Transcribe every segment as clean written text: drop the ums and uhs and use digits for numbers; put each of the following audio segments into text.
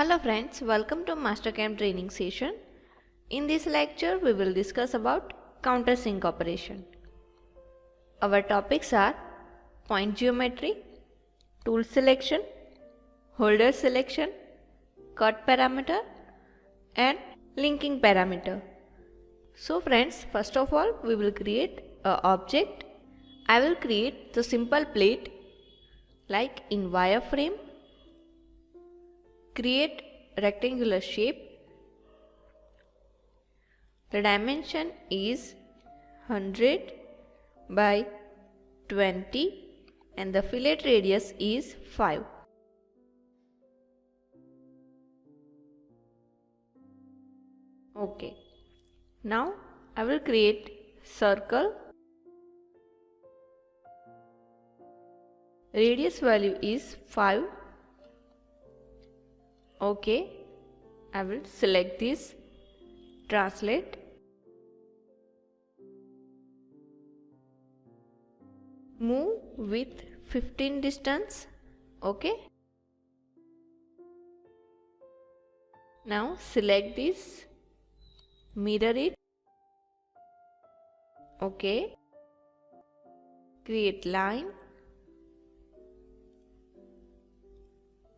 Hello friends, welcome to MasterCAM training session. In this lecture, we will discuss about countersink operation. Our topics are point geometry, tool selection, holder selection, cut parameter and linking parameter. So friends, first of all, we will create an object. I will create the simple plate like in wireframe. Create rectangular shape. The dimension is 100 by 20 and the fillet radius is 5. Okay. Now I will create circle. Radius value is 5. Okay, I will select this, translate, move with 15 distance. Okay, now select this, mirror it. Okay, create line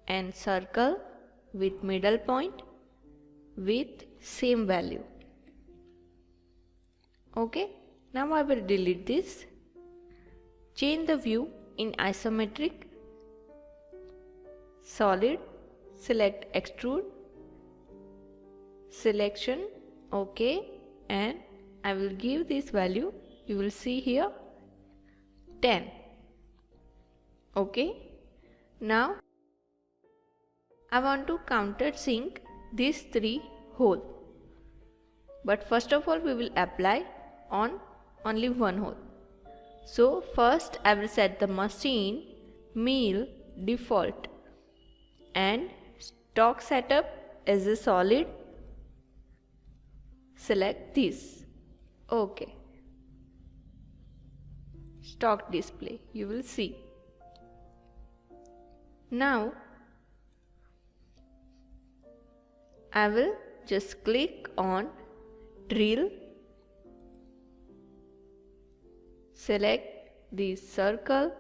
and circle with middle point with same value. Okay, now I will delete this. Change the view in isometric, solid, select extrude, selection, okay, and I will give this value, you will see here 10. Okay, now I want to countersink these 3 holes. But first of all, we will apply on only one hole. So first I will set the machine mill default and stock setup as a solid. Select this. Okay. Stock display, you will see. Now I will just click on drill, select the circle,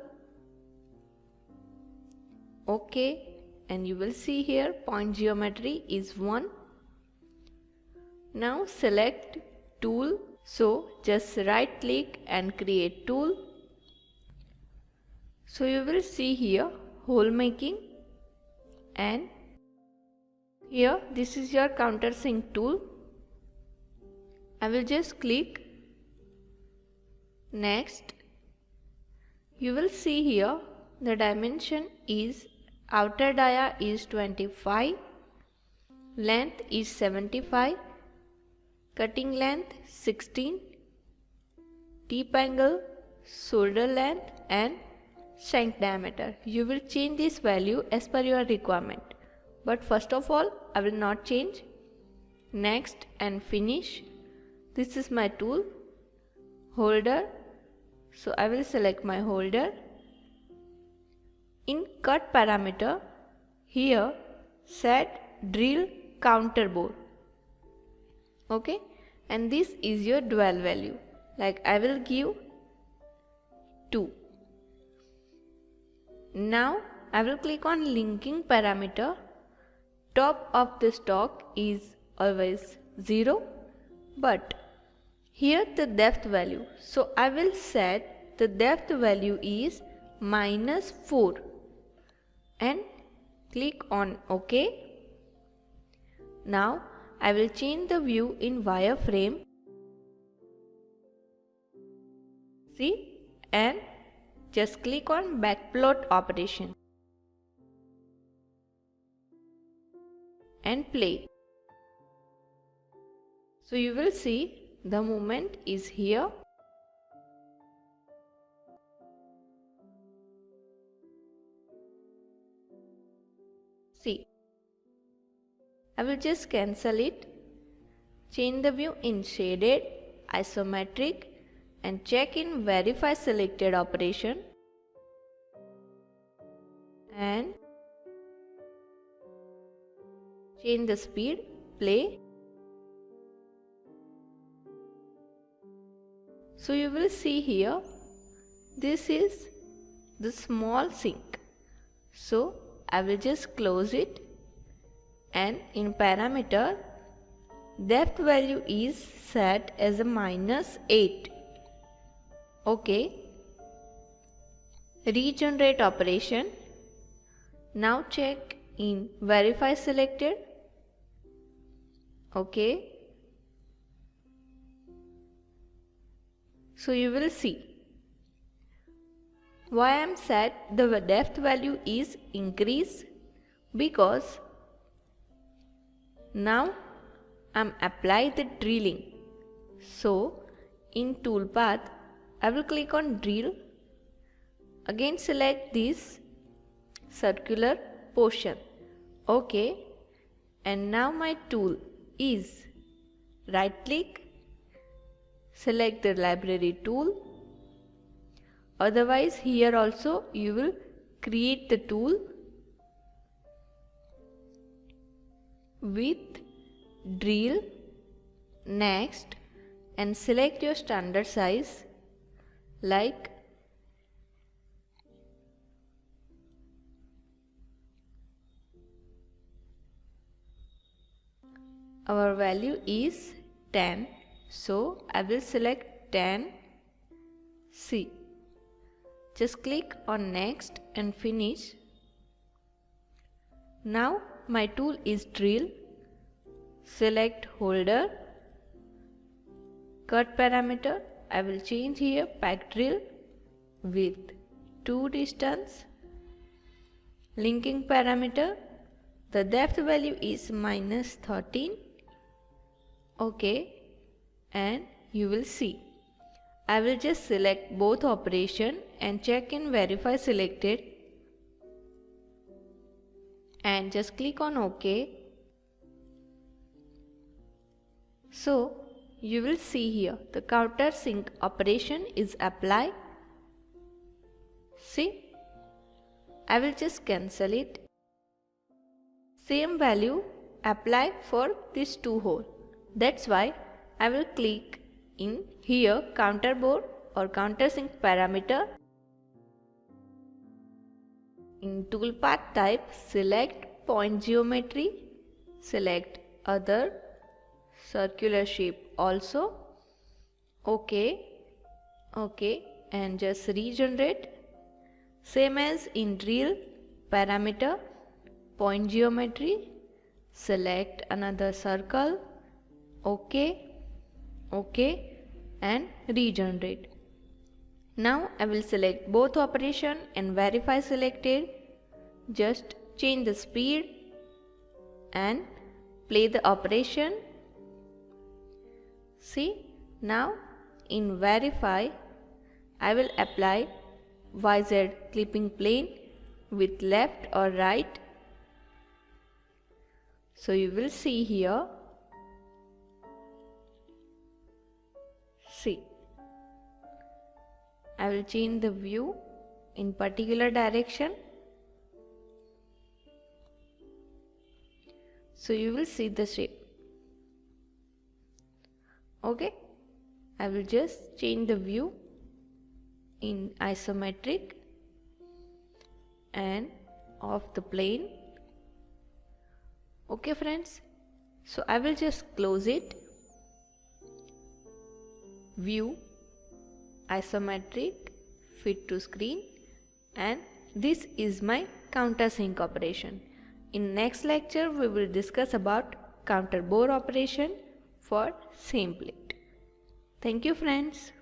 okay, and you will see here point geometry is 1. Now select tool, so just right click and create tool. So you will see here hole making and here this is your countersink tool. I will just click next. You will see here the dimension is outer dia is 25, length is 75, cutting length 16, tip angle, shoulder length and shank diameter. You will change this value as per your requirement. But first of all, I will not change. Next and finish. This is my tool, holder. So I will select my holder. In cut parameter, here set drill counter bore. Okay, and this is your dual value. Like I will give 2. Now I will click on linking parameter. Top of the stock is always 0, but here the depth value. So I will set the depth value is -4 and click on OK. Now I will change the view in wireframe. See, and just click on backplot operation and play. So you will see the movement is here. See, I will just cancel it, change the view in shaded, isometric and check in verify selected operation and Change the speed, play. So you will see here, this is the small sink. So I will just close it, and in parameter, depth value is set as a -8. Okay. Regenerate operation. Now check in verify selected. Okay. So you will see why I am set the depth value is increased, because now I am apply the drilling. So in toolpath I will click on drill. Again select this circular portion. Okay. And now my tool is right click, select the library tool. Otherwise here also you will create the tool with drill. Next, and select your standard size like our value is 10. So I will select 10C. Just click on next and finish. Now my tool is drill. Select holder. Cut parameter, I will change here pack drill with 2 distance. Linking parameter, the depth value is -13. Okay. And you will see, I will just select both operation and check in verify selected, and just click on OK. So you will see here the countersink operation is applied. See, I will just cancel it. Same value apply for these 2 holes. That's why I will click in here counterbore or countersink parameter. In toolpath type, select point geometry, select other circular shape also. Okay. Okay. And just regenerate. Same as in drill parameter, point geometry, select another circle. Okay. Okay, and regenerate. Now I will select both operation and verify selected. Just change the speed and play the operation. See, now in verify I will apply YZ clipping plane with left or right. So you will see here. See, I will change the view in particular direction. So you will see the shape. Okay, I will just change the view in isometric and of the plane. Okay friends, so I will just close it. View, isometric, fit to screen, and this is my countersink operation. In next lecture we will discuss about counterbore operation for same plate. Thank you friends.